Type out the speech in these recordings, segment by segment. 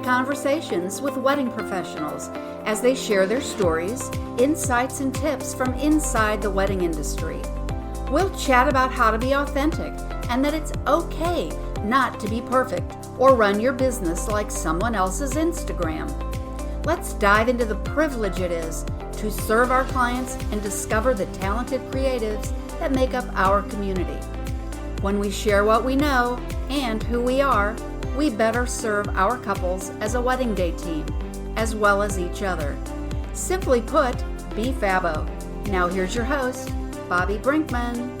intimate conversations with wedding professionals as they share their stories, insights, and tips from inside the wedding industry. We'll chat about how to be authentic and that it's okay not to be perfect or run your business like someone else's Instagram. Let's dive into the privilege it is to serve our clients and discover the talented creatives that make up our community. When we share what we know and who we are, we better serve our couples as a wedding day team, as well as each other. Simply put, be Fabo. Now here's your host, Bobby Brinkman.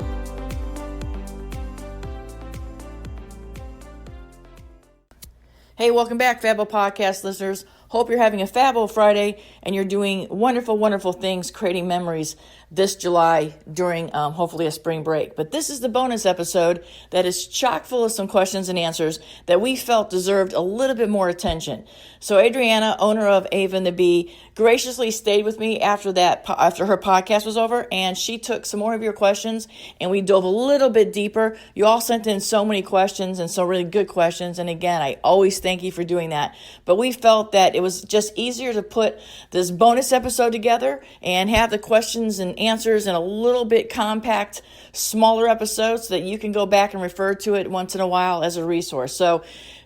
Hey, welcome back, Fabo Podcast listeners. Hope you're having a Fabo Friday and you're doing wonderful, wonderful things, creating memories this July during hopefully a spring break. But this is the bonus episode that is chock full of some questions and answers that we felt deserved a little bit more attention. So Adrienna, owner of Adrienne Beau, graciously stayed with me after her podcast was over, and she took some more of your questions and we dove a little bit deeper. You all sent in so many questions and so really good questions. And again, I always thank you for doing that. But we felt that it was just easier to put this bonus episode together and have the questions and answers in a little bit compact, smaller episode so that you can go back and refer to it once in a while as a resource. So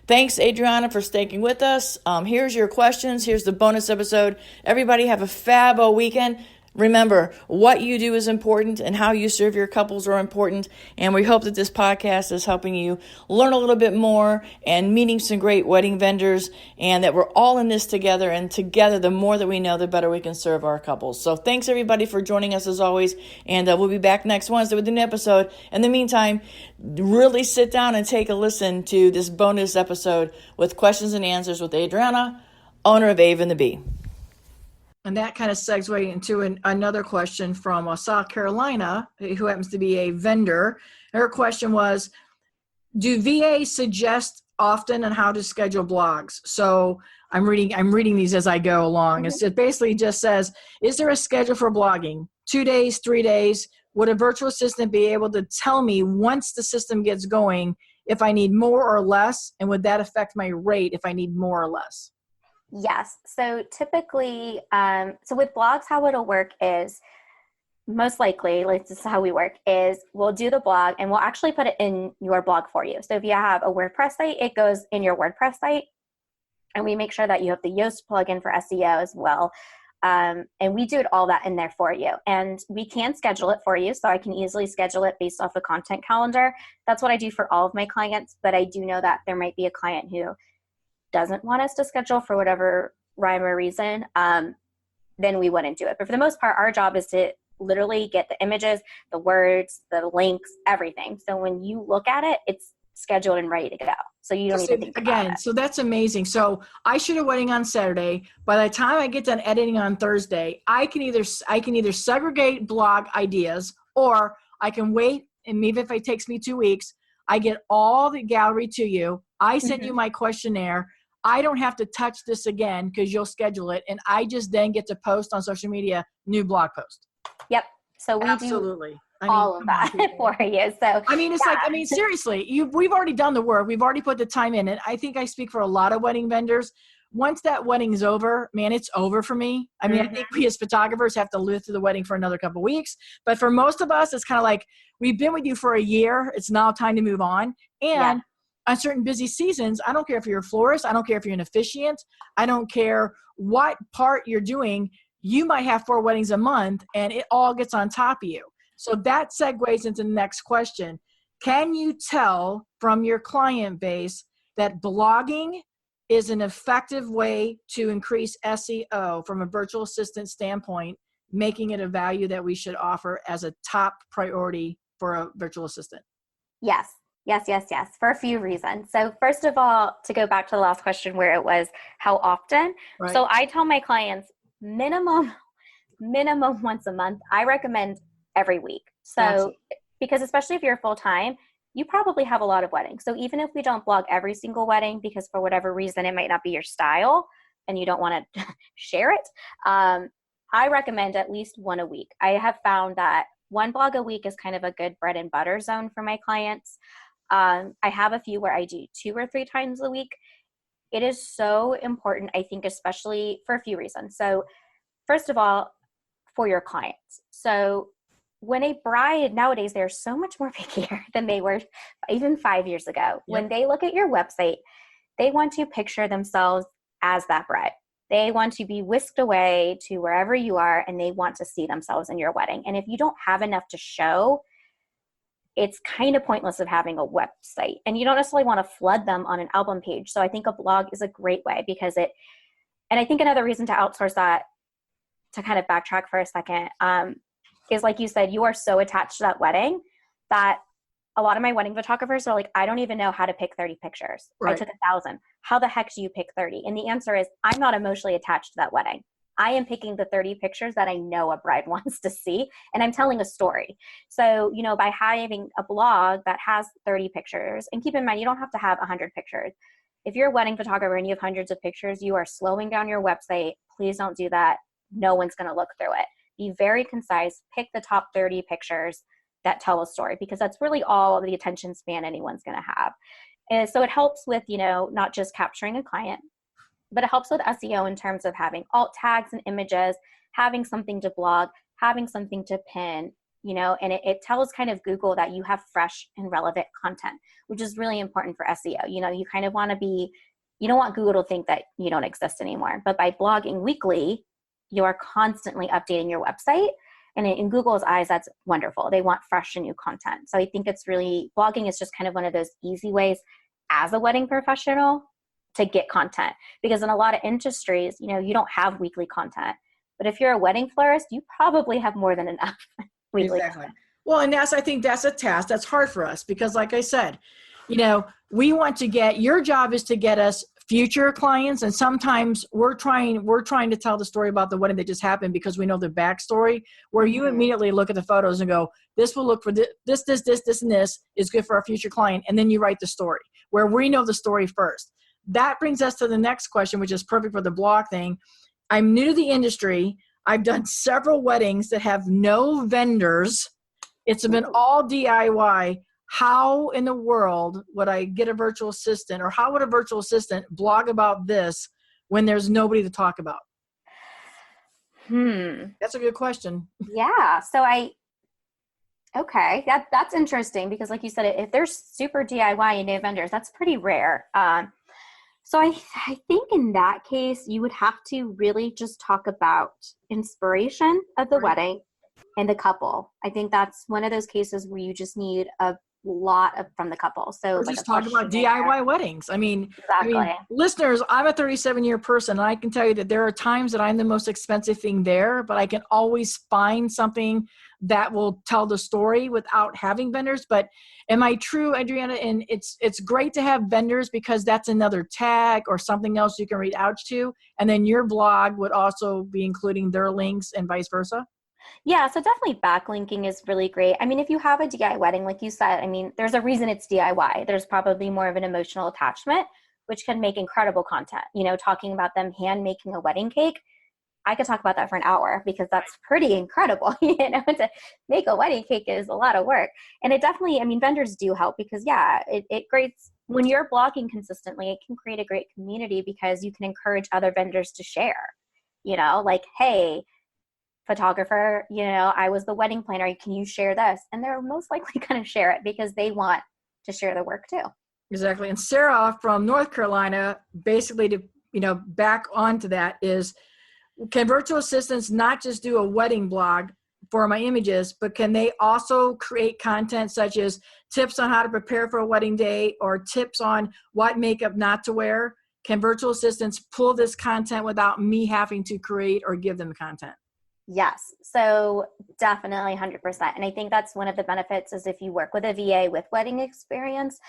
thanks, Adrienna, for sticking with us. Here's your questions. Here's the bonus episode. Everybody have a Fabo weekend. Remember, what you do is important and how you serve your couples are important. And we hope that this podcast is helping you learn a little bit more and meeting some great wedding vendors, and that we're all in this together. And together, the more that we know, the better we can serve our couples. So thanks, everybody, for joining us as always. And we'll be back next Wednesday with an episode. In the meantime, really sit down and take a listen to this bonus episode with questions and answers with Adrienna, owner of Adrienne Beau. And that kind of segues into another question from South Carolina, who happens to be a vendor. Her question was, do VAs suggest often on how to schedule blogs? So I'm reading these as I go along. Mm-hmm. It basically just says, is there a schedule for blogging? 2 days, 3 days? Would a virtual assistant be able to tell me once the system gets going if I need more or less? And would that affect my rate if I need more or less? Yes. So typically, so with blogs, how it'll work is most likely, like this is how we work, is we'll do the blog and we'll actually put it in your blog for you. So if you have a WordPress site, it goes in your WordPress site, and we make sure that you have the Yoast plugin for SEO as well. And we do all that in there for you, and we can schedule it for you. So I can easily schedule it based off a content calendar. That's what I do for all of my clients. But I do know that there might be a client who doesn't want us to schedule for whatever rhyme or reason, then we wouldn't do it. But for the most part, our job is to literally get the images, the words, the links, everything. So when you look at it, it's scheduled and ready to go. So you don't even think about it. So that's amazing. So I shoot a wedding on Saturday. By the time I get done editing on Thursday, I can either segregate blog ideas, or I can wait, and maybe if it takes me 2 weeks, I get all the gallery to you. I send you my questionnaire. I don't have to touch this again because you'll schedule it. And I just then get to post on social media, new blog post. Yep. So we Absolutely. do all of that for you. So seriously, we've already done the work. We've already put the time in. And I think I speak for a lot of wedding vendors. Once that wedding is over, man, it's over for me. I mean, I think we as photographers have to live through the wedding for another couple of weeks. But for most of us, it's kind of like, we've been with you for a year. It's now time to move on. And on certain busy seasons, I don't care if you're a florist, I don't care if you're an officiant, I don't care what part you're doing, you might have 4 weddings a month and it all gets on top of you. So that segues into the next question. Can you tell from your client base that blogging is an effective way to increase SEO from a virtual assistant standpoint, making it a value that we should offer as a top priority for a virtual assistant? Yes. Yes, for a few reasons. So first of all, to go back to the last question where it was how often. Right. So I tell my clients minimum once a month. I recommend every week. So because especially if you're full-time, you probably have a lot of weddings. So even if we don't blog every single wedding, because for whatever reason, it might not be your style and you don't want to share it, I recommend at least one a week. I have found that one blog a week is kind of a good bread and butter zone for my clients. I have a few where I do 2 or 3 times a week. it is so important, I think, especially for a few reasons. So first of all, for your clients. So when a bride nowadays, they're so much more pickier than they were even 5 years ago. Yep. When they look at your website, they want to picture themselves as that bride. They want to be whisked away to wherever you are, and they want to see themselves in your wedding. And if you don't have enough to show, it's kind of pointless of having a website. And you don't necessarily want to flood them on an album page. So I think a blog is a great way because and I think another reason to outsource that, to kind of backtrack for a second, is like you said, you are so attached to that wedding that a lot of my wedding photographers are like, I don't even know how to pick 30 pictures. Right. I took 1,000. How the heck do you pick 30? And the answer is, I'm not emotionally attached to that wedding. I am picking the 30 pictures that I know a bride wants to see, and I'm telling a story. So, by having a blog that has 30 pictures, and keep in mind, you don't have to have 100 pictures. If you're a wedding photographer and you have hundreds of pictures, you are slowing down your website. Please don't do that. No one's going to look through it. Be very concise. Pick the top 30 pictures that tell a story, because that's really all the attention span anyone's going to have. And so it helps with, not just capturing a client, but it helps with SEO in terms of having alt tags and images, having something to blog, having something to pin, and it tells kind of Google that you have fresh and relevant content, which is really important for SEO. You kind of want to you don't want Google to think that you don't exist anymore. But by blogging weekly, you are constantly updating your website. And in Google's eyes, that's wonderful. They want fresh and new content. So I think blogging is just kind of one of those easy ways as a wedding professional to get content. Because in a lot of industries, you don't have weekly content. But if you're a wedding florist, you probably have more than enough weekly content. Well, and I think that's a task that's hard for us because, like I said, we want to your job is to get us future clients, and sometimes we're trying to tell the story about the wedding that just happened because we know the backstory, where you immediately look at the photos and go, this will look for this, and this is good for our future client, and then you write the story where we know the story first. That brings us to the next question, which is perfect for the blog thing. I'm new to the industry. I've done several weddings that have no vendors. It's been all DIY. How in the world would I get a virtual assistant, or how would a virtual assistant blog about this when there's nobody to talk about? That's a good question. Yeah. So that's interesting because, like you said, if there's super DIY and no vendors, that's pretty rare. So I think in that case, you would have to really just talk about inspiration of the wedding and the couple. I think that's one of those cases where you just need a lot from the couple. So just talk about DIY weddings. Exactly. Listeners, I'm a 37-year person, and I can tell you that there are times that I'm the most expensive thing there, but I can always find something that will tell the story without having vendors. But am I true, Adrienna? And it's great to have vendors because that's another tag or something else you can reach out to. And then your blog would also be including their links and vice versa. Yeah, so definitely backlinking is really great. If you have a DIY wedding, like you said, there's a reason it's DIY. There's probably more of an emotional attachment, which can make incredible content. Talking about them hand making a wedding cake, I could talk about that for an hour because that's pretty incredible. To make a wedding cake is a lot of work. And it definitely, vendors do help because, it creates, when you're blogging consistently, it can create a great community because you can encourage other vendors to share, like, hey, photographer, I was the wedding planner. Can you share this? And they're most likely going to share it because they want to share their work too. Exactly. And Sarah from North Carolina, basically to, back onto that is, can virtual assistants not just do a wedding blog for my images, but can they also create content such as tips on how to prepare for a wedding day or tips on what makeup not to wear? Can virtual assistants pull this content without me having to create or give them the content? Yes. So definitely 100%. And I think that's one of the benefits is if you work with a VA with wedding experience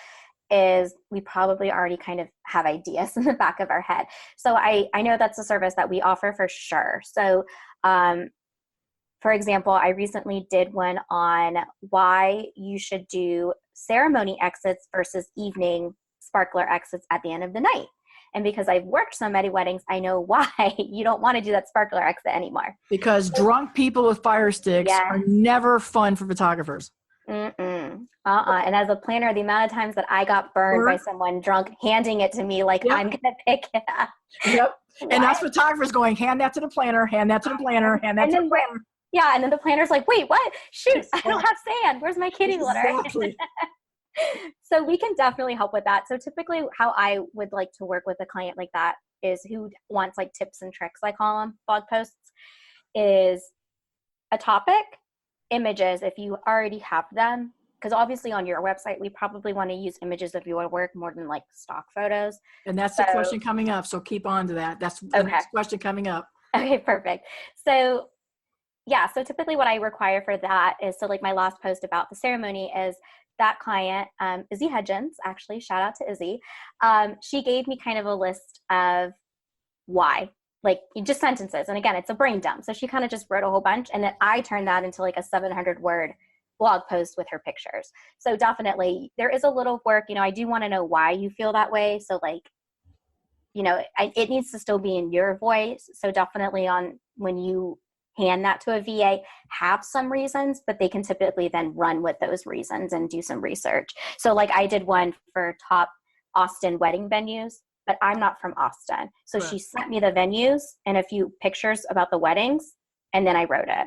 is we probably already kind of have ideas in the back of our head. So I know that's a service that we offer for sure. So, for example, I recently did one on why you should do ceremony exits versus evening sparkler exits at the end of the night. And because I've worked so many weddings, I know why you don't want to do that sparkler exit anymore. Because drunk people with fire sticks are never fun for photographers. And as a planner, the amount of times that I got burned by someone drunk handing it to me like I'm going to pick it up. Yep. And us photographers going, hand that to the planner, hand that to the planner, hand that to the planner. Yeah. And then the planner's like, wait, what? Shoot, I don't have sand. Where's my kitty litter? Exactly. So we can definitely help with that. So typically how I would like to work with a client like that is who wants like tips and tricks, I call them blog posts, is a topic, images if you already have them, because obviously on your website we probably want to use images of your work more than like stock photos. And that's the question coming up, so keep on to that. That's the next question coming up. Okay, perfect. So yeah, so typically what I require for that is, so like my last post about the ceremony is that client, Izzy Hudgens, actually, shout out to Izzy. She gave me kind of a list of why, like just sentences. And again, it's a brain dump. So she kind of just wrote a whole bunch, and then I turned that into like a 700-word blog post with her pictures. So definitely there is a little work, I do want to know why you feel that way. So like, it needs to still be in your voice. So definitely when you hand that to a VA, have some reasons, but they can typically then run with those reasons and do some research. So like I did one for top Austin wedding venues, but I'm not from Austin. So she sent me the venues and a few pictures about the weddings, and then I wrote it.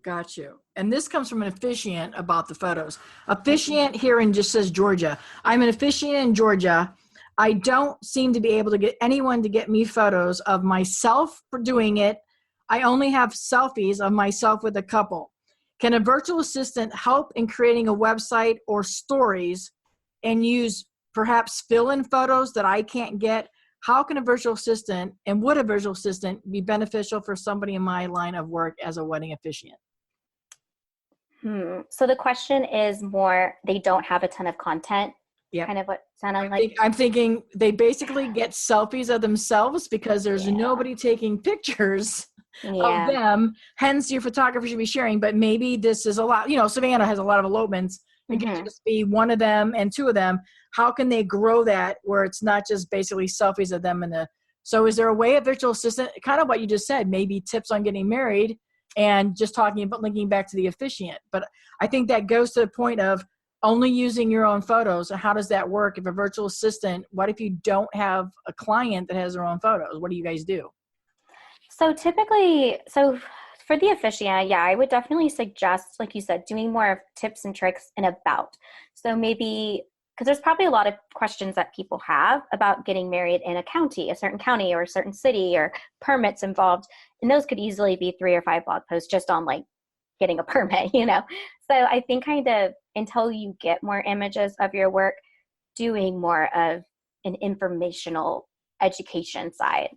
Got you. And this comes from an officiant about the photos. Officiant here in just says Georgia. I'm an officiant in Georgia. I don't seem to be able to get anyone to get me photos of myself for doing it. I only have selfies of myself with a couple. Can a virtual assistant help in creating a website or stories and use perhaps fill-in photos that I can't get? How can a virtual assistant, and would a virtual assistant be beneficial for somebody in my line of work as a wedding officiant? So the question is more, they don't have a ton of content. Yeah. Kind of what sounding like. I'm thinking they basically get selfies of themselves because there's nobody taking pictures of them. Hence your photographer should be sharing, but maybe this is a lot, Savannah has a lot of elopements. It can just be one of them and two of them. How can they grow that where it's not just basically selfies of them so is there a way, a virtual assistant, kind of what you just said, maybe tips on getting married and just talking about linking back to the officiant. But I think that goes to the point of only using your own photos. And how does that work? If a virtual assistant, what if you don't have a client that has their own photos? What do you guys do? So typically, for the officiant, I would definitely suggest, like you said, doing more of tips and tricks and about. So maybe, because there's probably a lot of questions that people have about getting married in a certain county or a certain city, or permits involved. And those could easily be 3 or 5 blog posts just on like getting a permit, So I think kind of until you get more images of your work, doing more of an informational education side,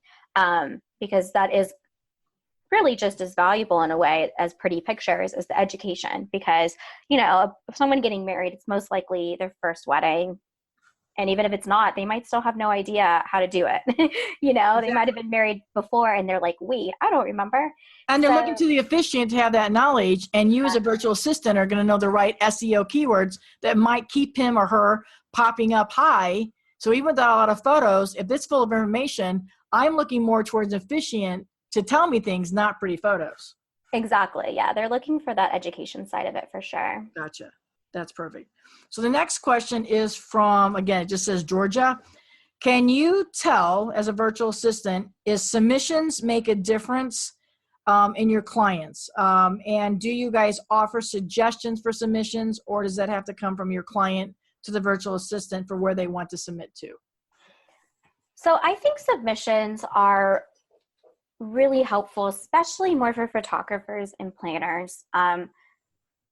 because that is really just as valuable in a way as pretty pictures as the education. Because, someone getting married, it's most likely their first wedding. And even if it's not, they might still have no idea how to do it. Exactly. They might have been married before and they're like, wait, I don't remember. And they're looking to the officiant to have that knowledge, and you as a virtual assistant are going to know the right SEO keywords that might keep him or her popping up high. So even without a lot of photos, if it's full of information, I'm looking more towards an officiant to tell me things, not pretty photos. Exactly. Yeah. They're looking for that education side of it for sure. Gotcha. That's perfect. So the next question is from, again, it just says Georgia. Can you tell, as a virtual assistant, is submissions make a difference in your clients? And do you guys offer suggestions for submissions, or does that have to come from your client to the virtual assistant for where they want to submit to? So I think submissions are really helpful, especially more for photographers and planners,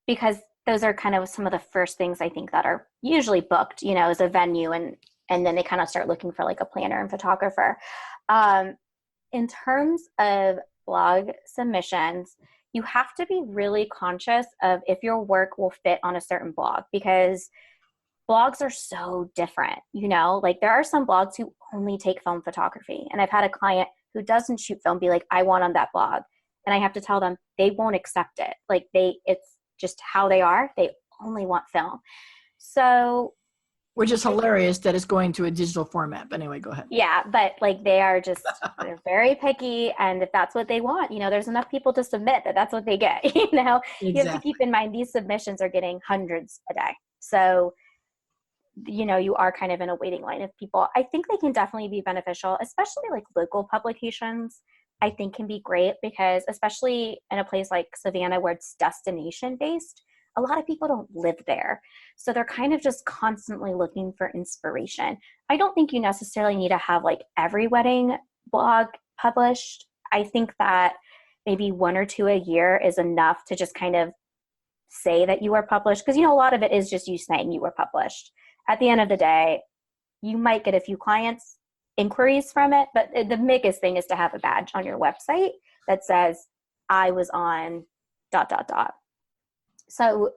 because those are kind of some of the first things I think that are usually booked, as a venue, and then they kind of start looking for like a planner and photographer. In terms of blog submissions, you have to be really conscious of if your work will fit on a certain blog, because blogs are so different. Like there are some blogs who only take film photography, and I've had a client who doesn't shoot film be like, I want on that blog, and I have to tell them they won't accept it. Like it's just how they are. They only want film. So Which is hilarious that it's going to a digital format. But anyway, go ahead. Yeah, but like they're very picky, and if that's what they want, there's enough people to submit that's what they get. You have to keep in mind these submissions are getting hundreds a day. So, you are kind of in a waiting line of people. I think they can definitely be beneficial, especially like local publications. I think can be great because especially in a place like Savannah where it's destination based, a lot of people don't live there. So they're kind of just constantly looking for inspiration. I don't think you necessarily need to have like every wedding blog published. I think that maybe 1 or 2 a year is enough to just kind of say that you are published. Because, a lot of it is just you saying you were published. At the end of the day, you might get a few clients inquiries from it, but the biggest thing is to have a badge on your website that says I was on ... So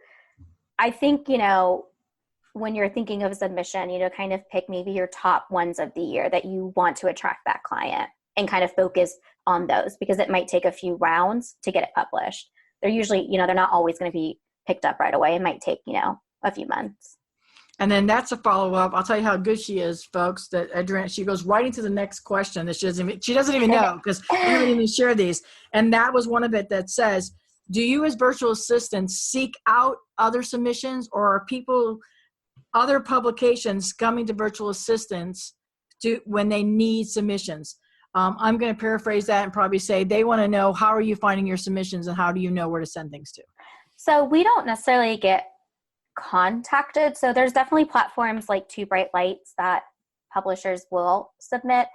I think, when you're thinking of a submission, kind of pick maybe your top ones of the year that you want to attract that client and kind of focus on those because it might take a few rounds to get it published. They're usually, they're not always going to be picked up right away. It might take, a few months. And then that's a follow-up. I'll tell you how good she is, folks, that Adrienne, she goes right into the next question that she doesn't even know because we haven't even shared these. And that was one of it that says, do you as virtual assistants seek out other submissions or are other publications coming to virtual assistants when they need submissions? I'm going to paraphrase that and probably say they want to know how are you finding your submissions and how do you know where to send things to? So we don't necessarily get contacted. So there's definitely platforms like Two Bright Lights that publishers will submit.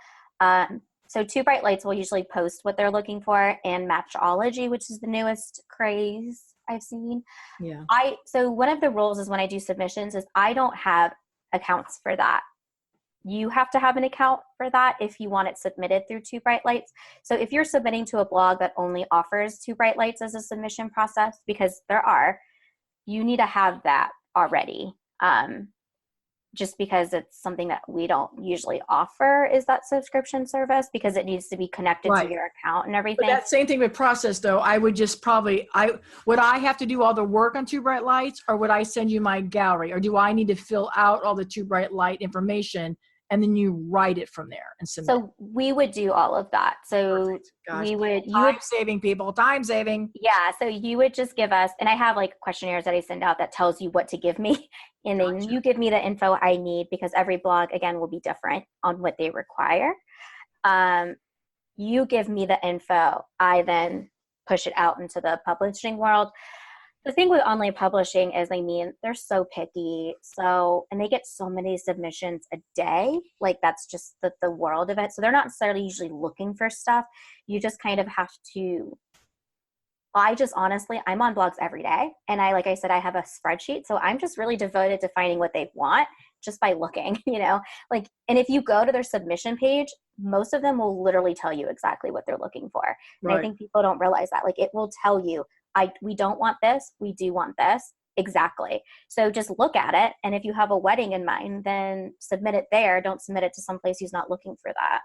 So Two Bright Lights will usually post what they're looking for, and Matchology, which is the newest craze I've seen. Yeah. So one of the rules is when I do submissions is I don't have accounts for that. You have to have an account for that if you want it submitted through Two Bright Lights. So if you're submitting to a blog that only offers Two Bright Lights as a submission process, because you need to have that already. Just because it's something that we don't usually offer is that subscription service because it needs to be connected to your account and everything. But that same thing with process though, I would just would I have to do all the work on Two Bright Lights or would I send you my gallery or do I need to fill out all the Two Bright Light information and then you write it from there and submit? So we would do all of that. So time saving people, time saving. Yeah. So you would just give us, and I have like questionnaires that I send out that tells you what to give me. And then you give me the info I need because every blog again will be different on what they require. You give me the info. I then push it out into the publishing world. The thing with online publishing is, they're so picky. And they get so many submissions a day. Like that's just the world of it. So they're not necessarily usually looking for stuff. You just kind of have to, I'm on blogs every day. And like I said, I have a spreadsheet. So I'm just really devoted to finding what they want just by looking, and if you go to their submission page, most of them will literally tell you exactly what they're looking for. And I think people don't realize that. Like it will tell you, we don't want this. We do want this. Exactly. So just look at it. And if you have a wedding in mind, then submit it there. Don't submit it to someplace who's not looking for that.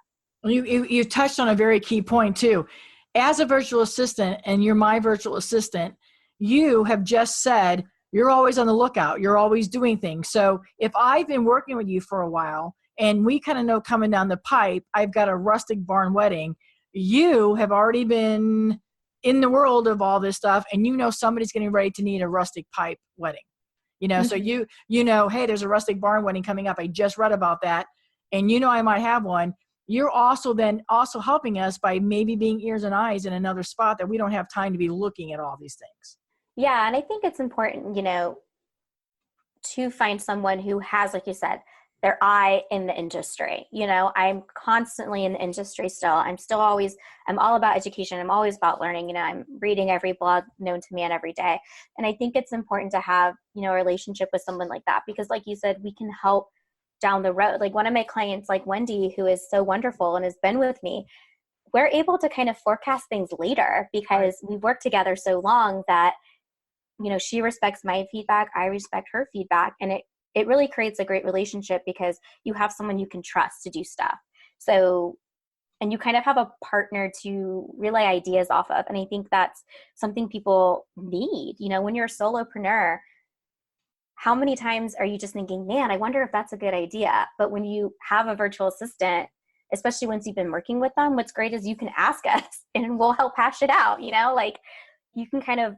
You touched on a very key point too. As a virtual assistant, and you're my virtual assistant, you have just said you're always on the lookout. You're always doing things. So if I've been working with you for a while and we kind of know coming down the pipe, I've got a rustic barn wedding, you have already been in the world of all this stuff and somebody's getting ready to need a rustic pipe wedding. So hey, there's a rustic barn wedding coming up. I just read about that. And I might have one. You're also helping us by maybe being ears and eyes in another spot that we don't have time to be looking at all these things. Yeah. And I think it's important, to find someone who has, like you said, their eye in the industry. I'm constantly in the industry still. I'm all about education. I'm always about learning. I'm reading every blog known to man every day. And I think it's important to have, a relationship with someone like that, because like you said, we can help down the road. Like one of my clients, like Wendy, who is so wonderful and has been with me, we're able to kind of forecast things later because we worked together so long that, she respects my feedback. I respect her feedback. And it really creates a great relationship because you have someone you can trust to do stuff. So, and you kind of have a partner to relay ideas off of. And I think that's something people need. When you're a solopreneur, how many times are you just thinking, man, I wonder if that's a good idea? But when you have a virtual assistant, especially once you've been working with them, what's great is you can ask us and we'll help hash it out. Like you can kind of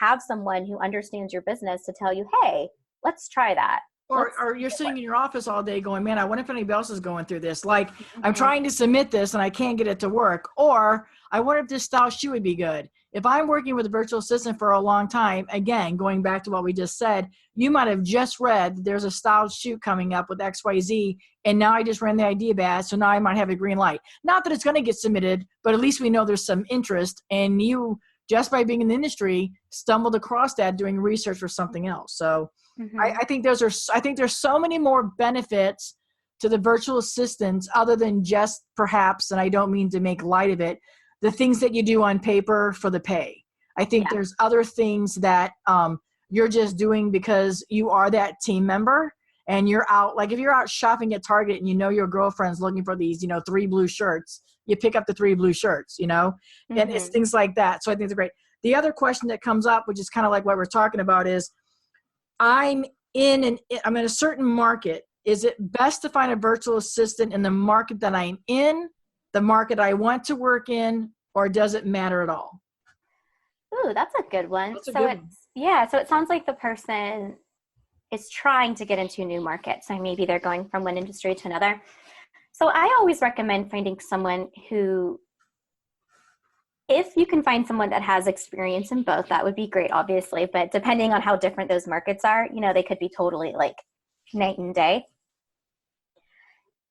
have someone who understands your business to tell you, hey, let's try that. Or you're sitting in your office all day going, man, I wonder if anybody else is going through this. Like, I'm trying to submit this and I can't get it to work. Or I wonder if this style shoe would be good. If I'm working with a virtual assistant for a long time, again, going back to what we just said, you might have just read there's a styled shoot coming up with XYZ, and now I just ran the idea bad, so now I might have a green light. Not that it's going to get submitted, but at least we know there's some interest, and you, just by being in the industry, stumbled across that doing research for something else. So I think there's so many more benefits to the virtual assistants other than just perhaps, and I don't mean to make light of it, the things that you do on paper for the pay. I think there's other things that you're just doing because you are that team member and you're out. Like if you're out shopping at Target and you know your girlfriend's looking for these, 3 blue shirts, you pick up the 3 blue shirts, and it's things like that. So I think it's great. The other question that comes up, which is kind of like what we're talking about, is I'm in a certain market. Is it best to find a virtual assistant in the market that I'm in, the market I want to work in, or does it matter at all? Ooh, that's a good one. So it sounds like the person is trying to get into a new market. So maybe they're going from one industry to another. So I always recommend finding someone who, if you can find someone that has experience in both, that would be great, obviously. But depending on how different those markets are, they could be totally like night and day.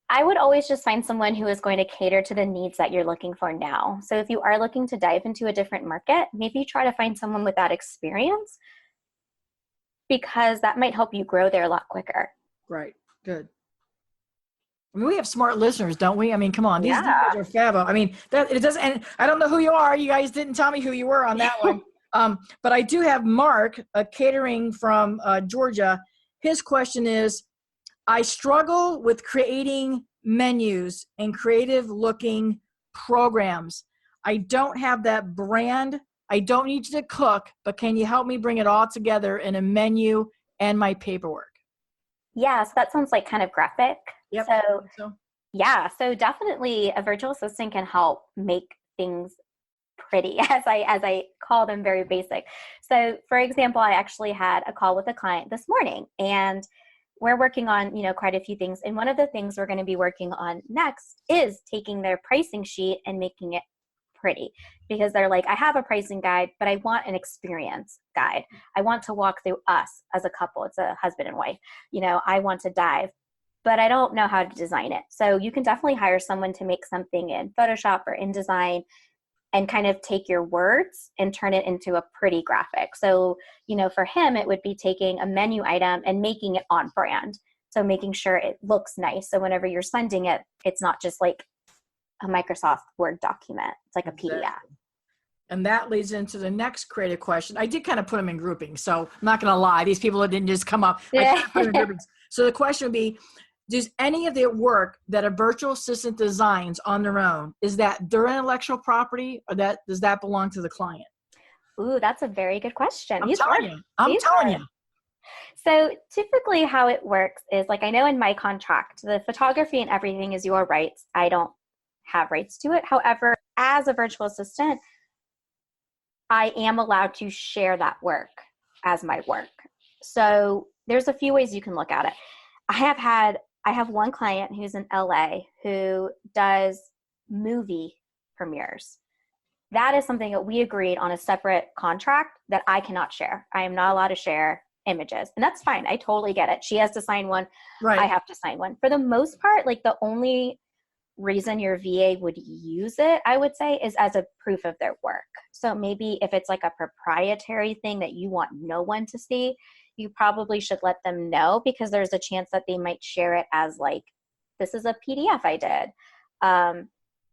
I would always just find someone who is going to cater to the needs that you're looking for now. So if you are looking to dive into a different market, maybe try to find someone with that experience, because that might help you grow there a lot quicker. Right. Good. I mean, we have smart listeners, don't we? I mean, come on, these guys are fab. I mean, that it doesn't. And I don't know who you are. You guys didn't tell me who you were on that one. But I do have Mark, catering from Georgia. His question is, I struggle with creating menus and creative looking programs. I don't have that brand. I don't need you to cook, but can you help me bring it all together in a menu and my paperwork? Yeah, so that sounds like kind of graphic. Yep. So definitely a virtual assistant can help make things pretty, as I call them, very basic. So for example, I actually had a call with a client this morning, and we're working on, quite a few things. And one of the things we're going to be working on next is taking their pricing sheet and making it pretty, because they're like, I have a pricing guide, but I want an experience guide. I want to walk through us as a couple. It's a husband and wife. I want to dive, but I don't know how to design it. So you can definitely hire someone to make something in Photoshop or InDesign and kind of take your words and turn it into a pretty graphic. So, for him, it would be taking a menu item and making it on brand. So making sure it looks nice. So whenever you're sending it, it's not just like a Microsoft Word document. It's like a PDF. And that leads into the next creative question. I did kind of put them in groupings. So I'm not going to lie. These people didn't just come up. I kind of put them in groupings. So the question would be, does any of the work that a virtual assistant designs on their own, is that their intellectual property, or does that belong to the client? Ooh, that's a very good question. I'm telling you. So typically how it works is, like, I know in my contract, the photography and everything is your rights. I don't have rights to it. However, as a virtual assistant, I am allowed to share that work as my work. So there's a few ways you can look at it. I have one client who's in LA who does movie premieres. That is something that we agreed on a separate contract that I cannot share. I am not allowed to share images, and that's fine. I totally get it. She has to sign one. Right. I have to sign one. For the most part, like, the only reason your VA would use it, I would say, is as a proof of their work. So maybe if it's like a proprietary thing that you want no one to see, you probably should let them know, because there's a chance that they might share it as like, this is a PDF I did.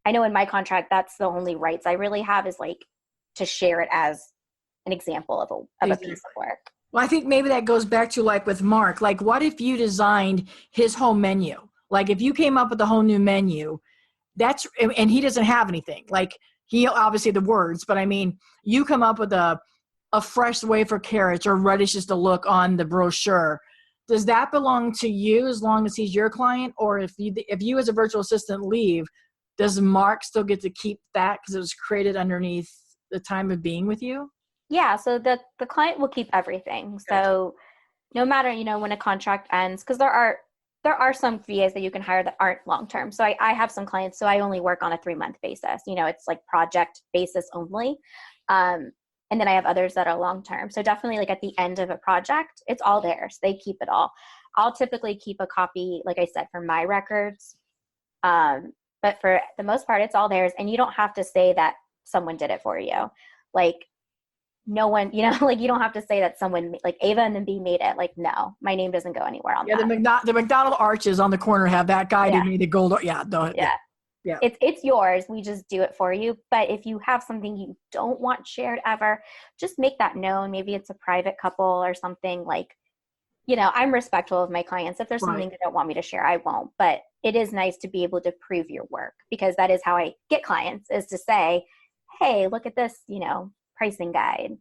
I know in my contract, that's the only rights I really have, is like to share it as an example of a piece of work. Well, I think maybe that goes back to, like, with Mark, like, what if you designed his whole menu? Like, if you came up with a whole new menu, and he doesn't have anything, like, he obviously the words, but I mean, you come up with a a fresh wafer carrots or radishes to look on the brochure. Does that belong to you as long as he's your client? Or if you as a virtual assistant leave, does Mark still get to keep that because it was created underneath the time of being with you? Yeah, so the client will keep everything. So no matter, when a contract ends, because there are some VAs that you can hire that aren't long-term. So I have some clients, so I only work on a 3-month basis. It's like project basis only. And then I have others that are long-term. So definitely like at the end of a project, it's all theirs. They keep it all. I'll typically keep a copy, like I said, for my records. But for the most part, it's all theirs. And you don't have to say that someone did it for you. Like no one, like you don't have to say that someone, like Ava and then B made it. Like, no, my name doesn't go anywhere on that. The McDonald arches on the corner have that guy who made the gold. Yeah. It's yours. We just do it for you. But if you have something you don't want shared ever, just make that known. Maybe it's a private couple or something. Like, I'm respectful of my clients. If there's something they don't want me to share, I won't. But it is nice to be able to prove your work, because that is how I get clients, is to say, hey, look at this, pricing guide.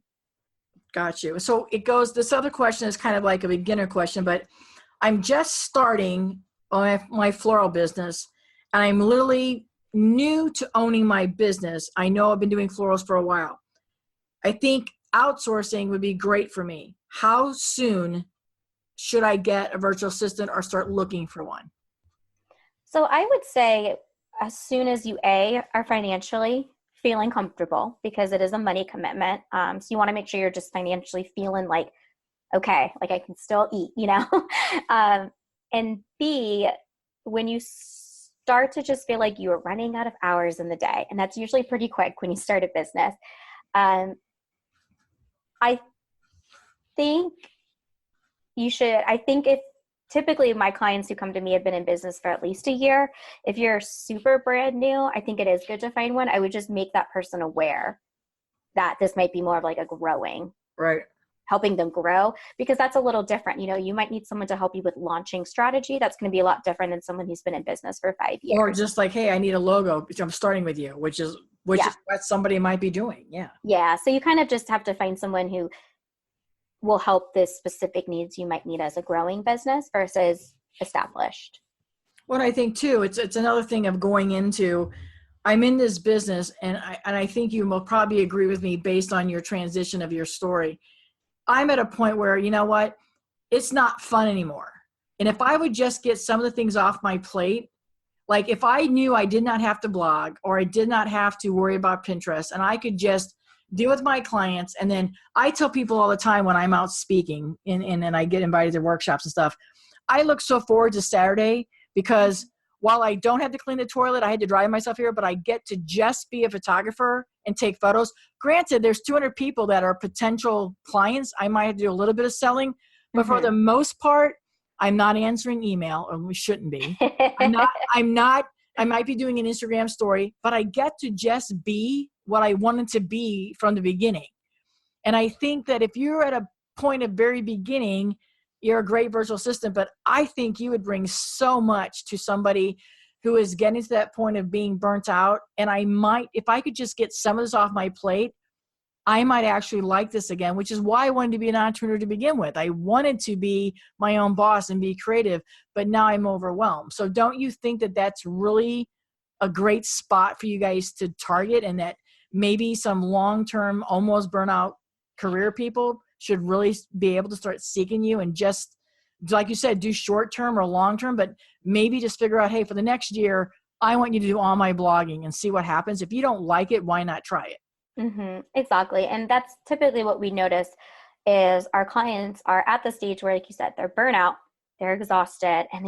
Got you. So this other question is kind of like a beginner question, but I'm just starting my floral business. And I'm literally new to owning my business. I know I've been doing florals for a while. I think outsourcing would be great for me. How soon should I get a virtual assistant or start looking for one? So I would say as soon as you are financially feeling comfortable, because it is a money commitment. So you want to make sure you're just financially feeling like, okay, like I can still eat, and B, when you start to just feel like you're running out of hours in the day, and that's usually pretty quick when you start a business. I think if typically my clients who come to me have been in business for at least a year. If you're super brand new, I think it is good to find one. I would just make that person aware that this might be more of like a growing, helping them grow, because that's a little different. You might need someone to help you with launching strategy. That's going to be a lot different than someone who's been in business for 5 years. Or just like, hey, I need a logo, I'm starting with you, which is what somebody might be doing. Yeah. Yeah. So you kind of just have to find someone who will help the specific needs you might need as a growing business versus established. What I think too, it's another thing of going into, I'm in this business, and I think you will probably agree with me based on your transition of your story. I'm at a point where, you know what, it's not fun anymore. And if I would just get some of the things off my plate, like if I knew I did not have to blog or I did not have to worry about Pinterest, and I could just deal with my clients. And then I tell people all the time when I'm out speaking and I get invited to workshops and stuff, I look so forward to Saturday, because while I don't have to clean the toilet, I had to drive myself here, but I get to just be a photographer and take photos. Granted, there's 200 people that are potential clients. I might have to do a little bit of selling, but for the most part, I'm not answering email, or we shouldn't be. I might be doing an Instagram story, but I get to just be what I wanted to be from the beginning. And I think that if you're at a point of very beginning, you're a great virtual assistant, but I think you would bring so much to somebody who is getting to that point of being burnt out. And I might, if I could just get some of this off my plate, I might actually like this again, which is why I wanted to be an entrepreneur to begin with. I wanted to be my own boss and be creative, but now I'm overwhelmed. So don't you think that that's really a great spot for you guys to target, and that maybe some long-term, almost burnout career people should really be able to start seeking you and just, like you said, do short-term or long-term, but maybe just figure out, hey, for the next year, I want you to do all my blogging and see what happens. If you don't like it, why not try it? Mm-hmm. Exactly. And that's typically what we notice is our clients are at the stage where, like you said, they're burnout, they're exhausted, and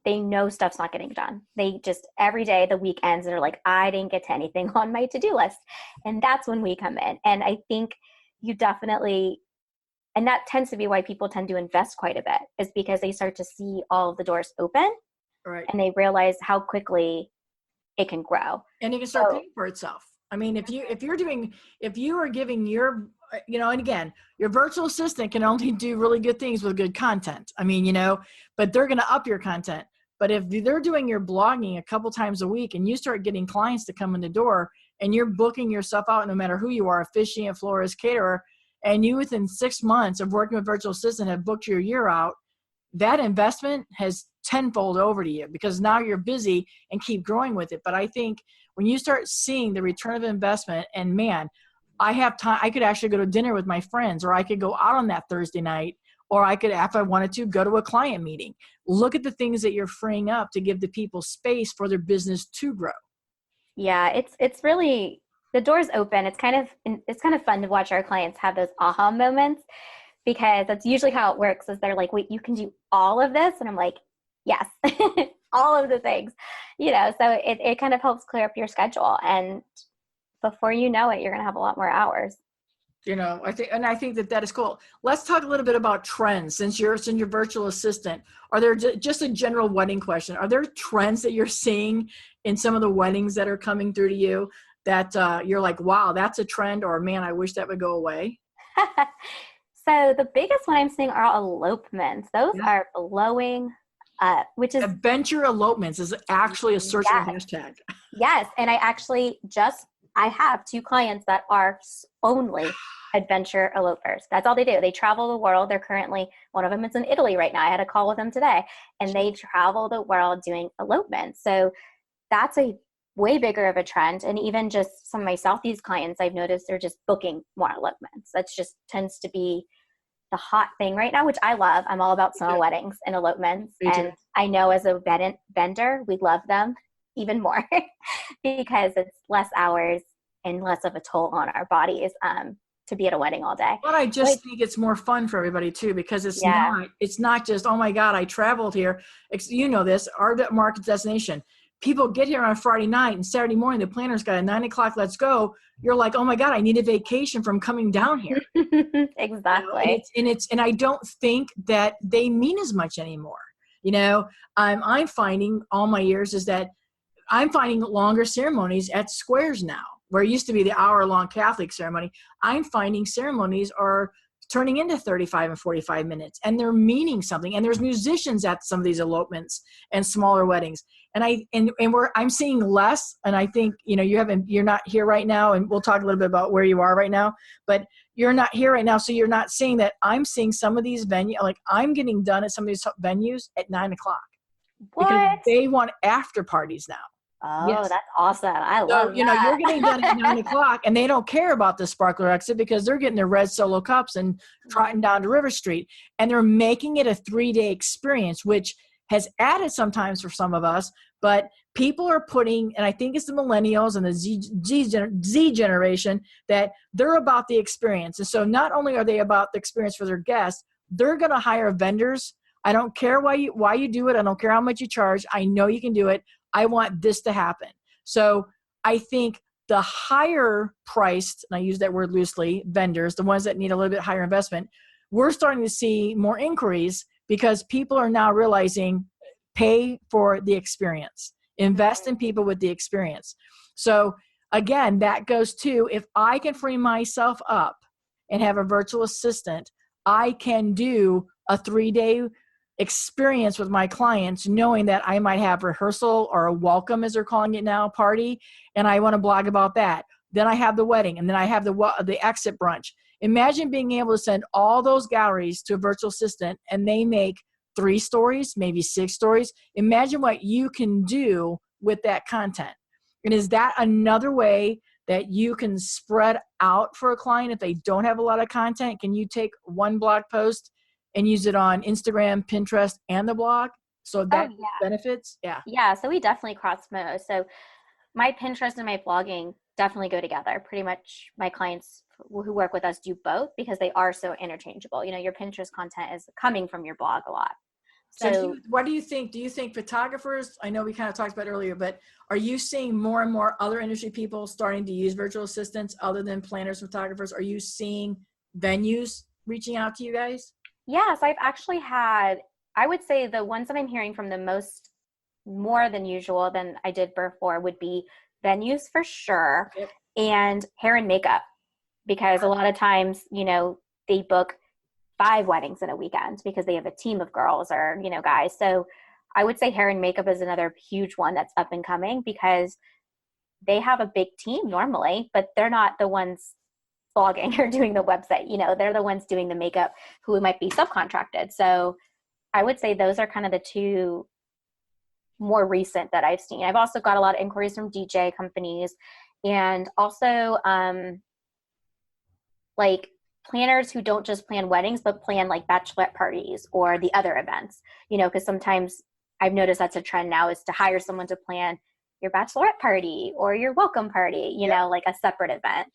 they know stuff's not getting done. They just, every day the week ends and they're like, I didn't get to anything on my to-do list. And that's when we come in. And I think you definitely, and that tends to be why people tend to invest quite a bit, is because they start to see all of the doors open, and they realize how quickly it can grow. And it can start paying for itself. I mean, if you are giving your, and again, your virtual assistant can only do really good things with good content. I mean, but they're going to up your content. But if they're doing your blogging a couple times a week and you start getting clients to come in the door and you're booking yourself out, no matter who you are, officiant, florist, caterer, and you within 6 months of working with virtual assistant have booked your year out, that investment has tenfold over to you because now you're busy and keep growing with it. But I think when you start seeing the return of investment, and man, I have time, I could actually go to dinner with my friends, or I could go out on that Thursday night, or I could, if I wanted to, go to a client meeting. Look at the things that you're freeing up to give the people space for their business to grow. Yeah, it's really, the door's open. It's kind of fun to watch our clients have those aha moments, because that's usually how it works. Is they're like, wait, you can do all of this? And I'm like, yes, all of the things, so it kind of helps clear up your schedule. And before you know it, you're going to have a lot more hours. I think that is cool. Let's talk a little bit about trends. Since you're virtual assistant, are there just a general wedding question? Are there trends that you're seeing in some of the weddings that are coming through to you that you're like, wow, that's a trend, or man, I wish that would go away? So the biggest one I'm seeing are elopements. Those are blowing up, which is adventure elopements is actually a searchable hashtag. Yes. And I have 2 clients that are only adventure elopers. That's all they do. They travel the world. They're currently, one of them is in Italy right now. I had a call with them today, and they travel the world doing elopements. So that's a way bigger of a trend. And even just some of my Southeast clients, I've noticed they're just booking more elopements. That's just tends to be the hot thing right now, which I love. I'm all about summer weddings and elopements. And I know as a vendor, we love them even more because it's less hours and less of a toll on our bodies to be at a wedding all day. But I just think it's more fun for everybody too, because it's not just, oh my God, I traveled here. This, our market destination. People get here on Friday night and Saturday morning, the planner's got a 9 o'clock, let's go. You're like, oh my God, I need a vacation from coming down here. Exactly. And I don't think that they mean as much anymore. I'm finding all my years is that I'm finding longer ceremonies at squares now, where it used to be the hour-long Catholic ceremony. I'm finding ceremonies are turning into 35 and 45 minutes, and they're meaning something. And there's musicians at some of these elopements and smaller weddings. And I'm seeing less. And I think, you're not here right now, and we'll talk a little bit about where you are right now, but you're not here right now. So you're not seeing that. I'm seeing some of these venues, like I'm getting done at some of these venues at 9 o'clock. What? Because they want after parties now. Oh, yes. That's awesome. I love that. You're getting done at 9 o'clock, and they don't care about the sparkler exit because they're getting their red Solo cups and trotting down to River Street. And they're making it a 3-day experience, which has added sometimes for some of us, but people are putting, and I think it's the millennials and the Z generation, that they're about the experience. And so not only are they about the experience for their guests, they're going to hire vendors. I don't care why you do it. I don't care how much you charge. I know you can do it. I want this to happen. So I think the higher priced, and I use that word loosely, vendors, the ones that need a little bit higher investment, we're starting to see more inquiries because people are now realizing pay for the experience, invest in people with the experience. So again, that goes to, if I can free myself up and have a virtual assistant, I can do a 3-day experience with my clients, knowing that I might have rehearsal or a welcome, as they're calling it now, party, and I want to blog about that. Then I have the wedding, and then I have the exit brunch. Imagine being able to send all those galleries to a virtual assistant, and they make 3 stories, maybe 6 stories. Imagine what you can do with that content. And is that another way that you can spread out for a client if they don't have a lot of content? Can you take one blog post and use it on Instagram, Pinterest, and the blog? So that benefits? Yeah. Yeah, so we definitely cross promote. So my Pinterest and my blogging definitely go together. Pretty much my clients who work with us do both because they are so interchangeable. Your Pinterest content is coming from your blog a lot. So what do you think? Do you think photographers, I know we kind of talked about earlier, but are you seeing more and more other industry people starting to use virtual assistants other than planners, photographers? Are you seeing venues reaching out to you guys? Yes, I've actually had, I would say the ones that I'm hearing from the most, more than usual than I did before, would be venues for sure, and hair and makeup, because a lot of times, they book 5 weddings in a weekend because they have a team of girls or, guys. So I would say hair and makeup is another huge one that's up and coming because they have a big team normally, but they're not the ones blogging or doing the website. You know, they're the ones doing the makeup who might be subcontracted. So I would say those are kind of the two more recent that I've seen. I've also got a lot of inquiries from DJ companies, and also like planners who don't just plan weddings, but plan like bachelorette parties or the other events, you know, because sometimes I've noticed that's a trend now, is to hire someone to plan your bachelorette party or your welcome party, you know, like a separate event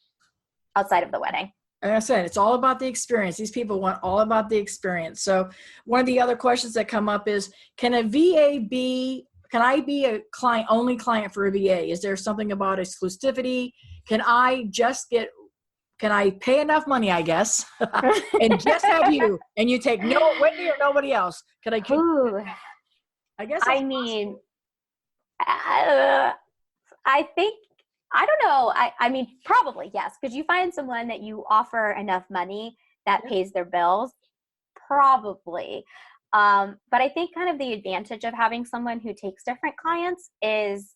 outside of the wedding. Like I said, it's all about the experience. These people want all about the experience. So one of the other questions that come up is, can I be a client, only client for a VA? Is there something about exclusivity? Can I pay enough money, I guess, and just have you, and you take no Whitney or nobody else? Can I keep? Ooh. I guess. I mean, I think, I don't know. I mean, probably yes. Could you find someone that you offer enough money that pays their bills? Probably. But I think kind of the advantage of having someone who takes different clients is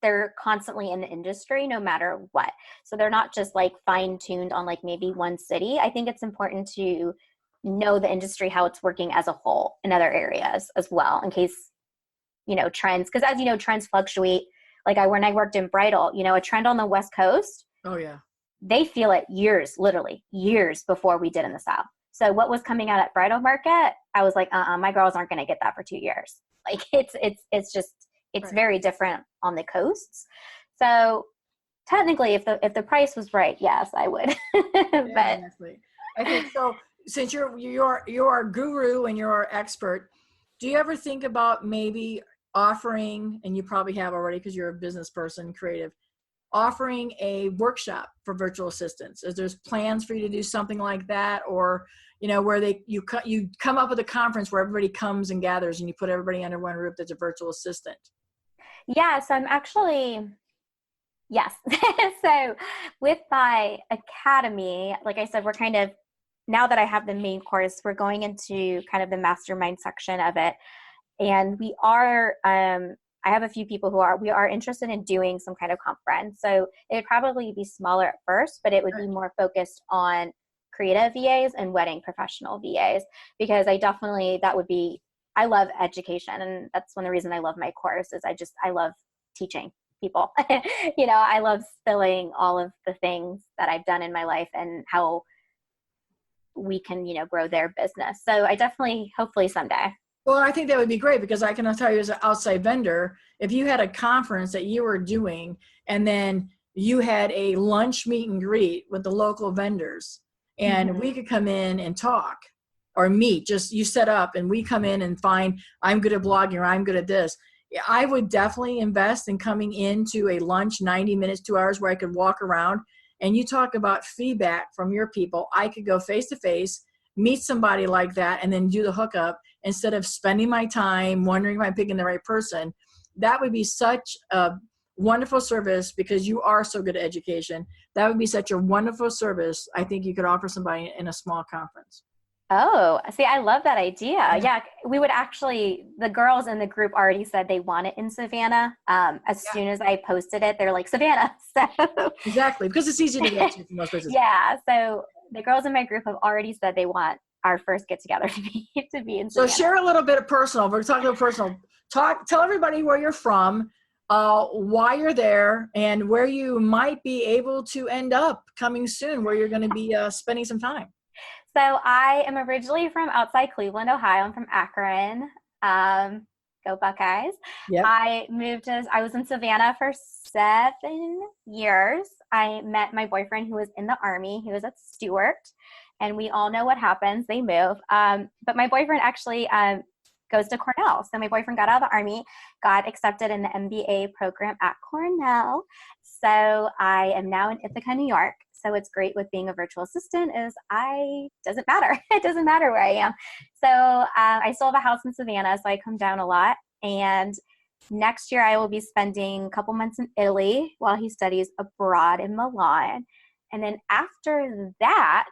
they're constantly in the industry no matter what. So they're not just like fine-tuned on like maybe one city. I think it's important to know the industry, how it's working as a whole in other areas as well, in case, you know, trends, because as you know, trends fluctuate. Like when I worked in bridal, you know, a trend on the West Coast, Oh yeah, they feel it years, literally years before we did in the South. So what was coming out at bridal market, I was like, my girls aren't going to get that for 2 years. Like it's right. Very different on the coasts. So technically, if the price was right, yes, I would. Yeah, but I think so. Since you're a guru and you're an expert, do you ever think about maybe offering, and you probably have already because you're a business person, creative, offering a workshop for virtual assistants? Is there's plans for you to do something like that, or you know, where you come up with a conference where everybody comes and gathers and you put everybody under one roof that's a virtual assistant? Yeah, so I'm actually, yes. So with my academy, like I said, we're kind of, now that I have the main course, we're going into kind of the mastermind section of it. And we are, I have a few people we are interested in doing some kind of conference. So it would probably be smaller at first, but it would be more focused on creative VAs and wedding professional VAs, because I love education. And that's one of the reasons I love my course is I love teaching people. You know, I love spilling all of the things that I've done in my life and how we can, you know, grow their business. So I definitely, hopefully someday. Well, I think that would be great, because I can tell you as an outside vendor, if you had a conference that you were doing and then you had a lunch meet and greet with the local vendors, and we could come in and talk or meet, just you set up and we come in and find, I'm good at blogging or I'm good at this. I would definitely invest in coming into a lunch, 90 minutes, 2 hours, where I could walk around and you talk about feedback from your people. I could go face to face, meet somebody like that, and then do the hookup instead of spending my time wondering if I'm picking the right person. That would be such a wonderful service, because you are so good at education. That would be such a wonderful service. I think you could offer somebody in a small conference. Oh, see, I love that idea. Yeah, we would actually, the girls in the group already said they want it in Savannah. As soon as I posted it, they're like, Savannah. So exactly, because it's easy to get to from most places. Yeah, so the girls in my group have already said they want our first get together to be in Savannah. So share a little bit of personal. We're talking about personal. Tell everybody where you're from, why you're there, and where you might be able to end up coming soon, where you're going to be spending some time. So I am originally from outside Cleveland, Ohio. I'm from Akron. Go Buckeyes. Yep. I was in Savannah for 7 years. I met my boyfriend who was in the Army. He was at Stewart, and we all know what happens. They move. But my boyfriend actually goes to Cornell. So my boyfriend got out of the Army, got accepted in the MBA program at Cornell. So I am now in Ithaca, New York. So it's great with being a virtual assistant is doesn't matter. It doesn't matter where I am. So I still have a house in Savannah, so I come down a lot. And next year I will be spending a couple months in Italy while he studies abroad in Milan. And then after that,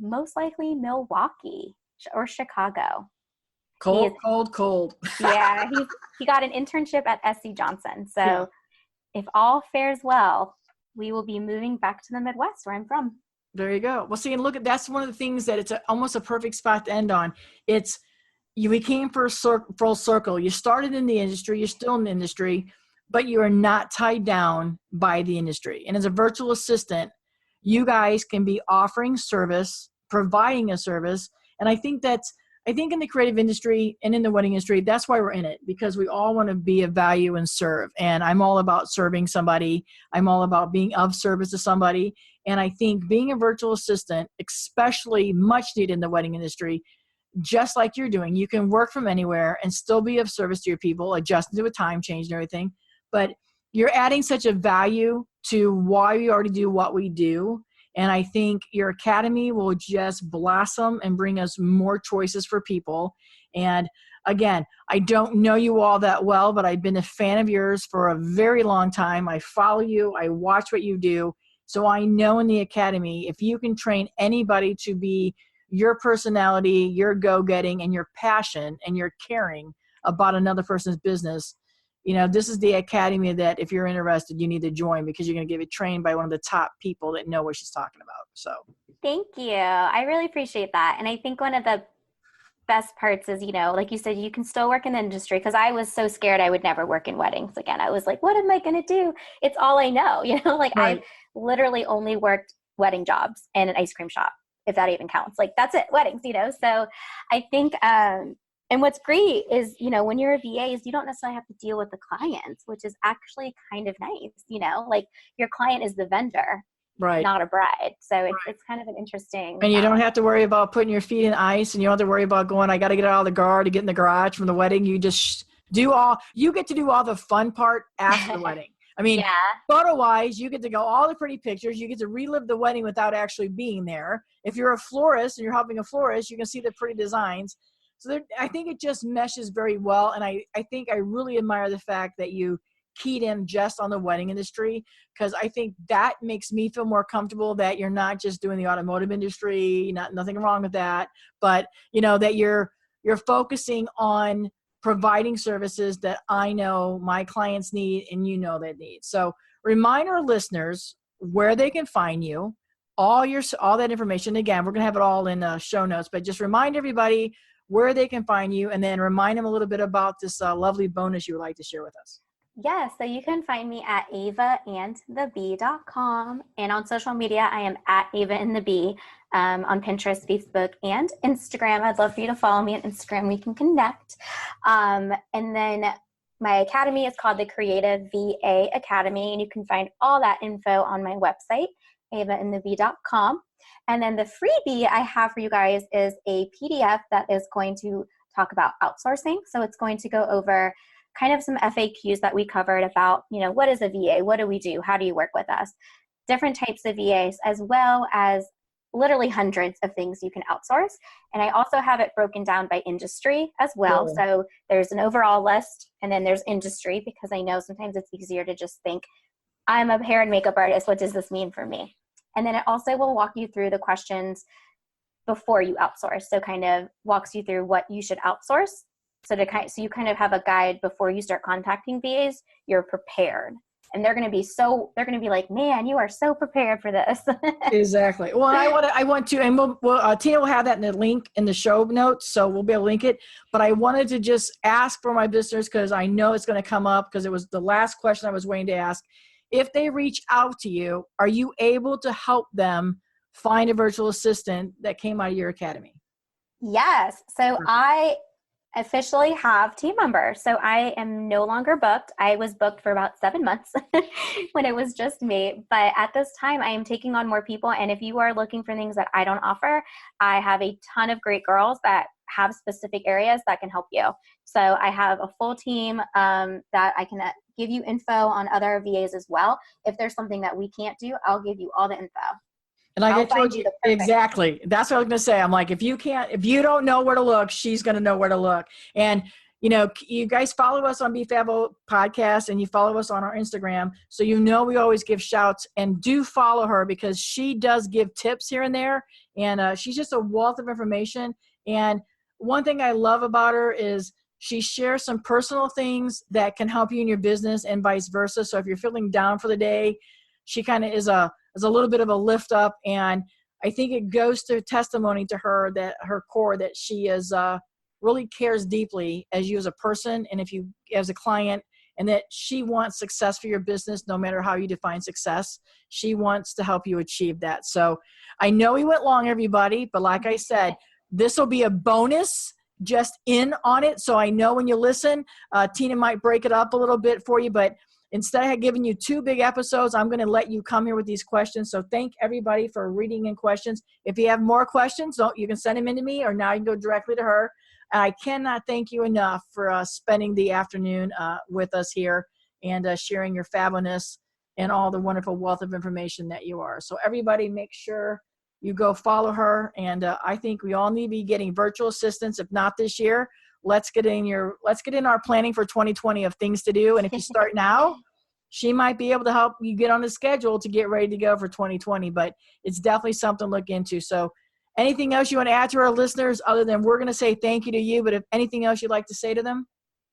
most likely Milwaukee or Chicago. Cold. Yeah, he got an internship at SC Johnson. So if all fares well, we will be moving back to the Midwest where I'm from. There you go. Well, see, and look at, that's one of the things that it's almost a perfect spot to end on. We came for full circle. You started in the industry, you're still in the industry, but you are not tied down by the industry. And as a virtual assistant, you guys can be offering service, providing a service. And I think in the creative industry and in the wedding industry, that's why we're in it, because we all want to be of value and serve. And I'm all about serving somebody. I'm all about being of service to somebody. And I think being a virtual assistant, especially much needed in the wedding industry, just like you're doing, you can work from anywhere and still be of service to your people, adjusting to a time change and everything. But you're adding such a value to why we already do what we do. And I think your academy will just blossom and bring us more choices for people. And again, I don't know you all that well, but I've been a fan of yours for a very long time. I follow you. I watch what you do. So I know in the academy, if you can train anybody to be your personality, your go-getting, and your passion, and your caring about another person's business, this is the academy that if you're interested, you need to join, because you're going to get it trained by one of the top people that know what she's talking about. So thank you. I really appreciate that. And I think one of the best parts is, like you said, you can still work in the industry, because I was so scared I would never work in weddings again. I was like, what am I going to do? It's all I know, right. I literally only worked wedding jobs and an ice cream shop, if that even counts. Like, that's it, weddings, So I think, and what's great is, when you're a VA, is you don't necessarily have to deal with the clients, which is actually kind of nice, like your client is the vendor, right, not a bride. So it's kind of an interesting. And you don't have to worry about putting your feet in ice, and you don't have to worry about going, I got to get out of the guard to get in the garage from the wedding. You just you get to do all the fun part after the wedding. I mean, photo-wise, you get to go all the pretty pictures. You get to relive the wedding without actually being there. If you're a florist and you're helping a florist, you can see the pretty designs. So I think it just meshes very well. And I think I really admire the fact that you keyed in just on the wedding industry, because I think that makes me feel more comfortable that you're not just doing the automotive industry, nothing wrong with that, but that you're focusing on providing services that I know my clients need and they need. So remind our listeners where they can find you, all that information. Again, we're going to have it all in show notes, but just remind everybody where they can find you, and then remind them a little bit about this lovely bonus you would like to share with us. Yes, so you can find me at avaandthebee.com, and on social media, I am at Ava and the Bee on Pinterest, Facebook, and Instagram. I'd love for you to follow me on Instagram. We can connect. And then my academy is called the Creative VA Academy, and you can find all that info on my website, avaandthebee.com. And then the freebie I have for you guys is a PDF that is going to talk about outsourcing. So it's going to go over kind of some FAQs that we covered about, what is a VA? What do we do? How do you work with us? Different types of VAs, as well as literally hundreds of things you can outsource. And I also have it broken down by industry as well. Cool. So there's an overall list, and then there's industry, because I know sometimes it's easier to just think, I'm a hair and makeup artist. What does this mean for me? And then it also will walk you through the questions before you outsource. So kind of walks you through what you should outsource. So you kind of have a guide before you start contacting VAs. You're prepared, and they're going to be like, man, you are so prepared for this. Exactly. Well, I want to, and Tina will have that in the link in the show notes, so we'll be able to link it. But I wanted to just ask for my listeners, because I know it's going to come up, because it was the last question I was waiting to ask. If they reach out to you, are you able to help them find a virtual assistant that came out of your academy? Yes. So I officially have team members. So I am no longer booked. I was booked for about 7 months when it was just me. But at this time, I am taking on more people. And if you are looking for things that I don't offer, I have a ton of great girls that have specific areas that can help you. So I have a full team that I can give you info on other VAs as well. If there's something that we can't do, I'll give you all the info. And like I told you, exactly. That's what I was going to say. I'm like, if you don't know where to look, she's going to know where to look. And, you guys follow us on BFABO podcast, and you follow us on our Instagram. So, we always give shouts, and do follow her, because she does give tips here and there. And she's just a wealth of information. And one thing I love about her is she shares some personal things that can help you in your business, and vice versa. So if you're feeling down for the day, she kind of is a little bit of a lift up. And I think it goes to testimony to her, that her core, that she is really cares deeply as you as a person and if you as a client, and that she wants success for your business no matter how you define success. She wants to help you achieve that. So I know we went long, everybody, but like I said, this will be a bonus just in on it. So I know when you listen, Tina might break it up a little bit for you, but instead of giving you 2 big episodes, I'm going to let you come here with these questions. So thank everybody for reading in questions. If you have more questions, you can send them in to me, or now you can go directly to her. I cannot thank you enough for spending the afternoon with us here and sharing your fabulous and all the wonderful wealth of information that you are. So everybody, make sure you go follow her. And I think we all need to be getting virtual assistants. If not this year, let's get in our planning for 2020 of things to do. And if you start now, she might be able to help you get on the schedule to get ready to go for 2020. But it's definitely something to look into. So anything else you want to add to our listeners other than we're going to say thank you to you, but if anything else you'd like to say to them?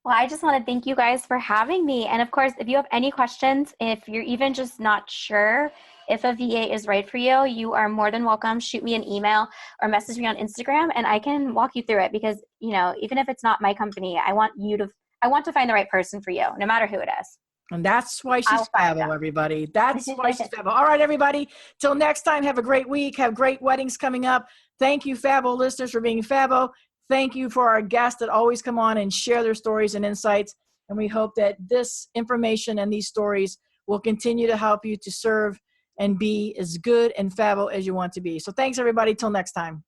Well, I just want to thank you guys for having me. And of course, if you have any questions, if you're even just not sure if a VA is right for you, you are more than welcome. Shoot me an email or message me on Instagram and I can walk you through it, because, even if it's not my company, I want to find the right person for you, no matter who it is. And that's why she's fabulous, everybody. That's why she's fabulous. All right, everybody. Till next time, have a great week. Have great weddings coming up. Thank you, Fabo listeners, for being Fabo. Thank you for our guests that always come on and share their stories and insights. And we hope that this information and these stories will continue to help you to serve and be as good and Fabo as you want to be. So thanks, everybody. Till next time.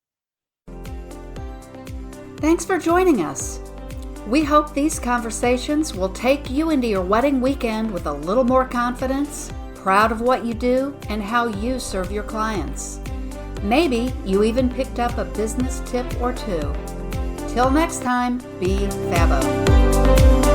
Thanks for joining us. We hope these conversations will take you into your wedding weekend with a little more confidence, proud of what you do, and how you serve your clients. Maybe you even picked up a business tip or 2. Till next time, be Fabo.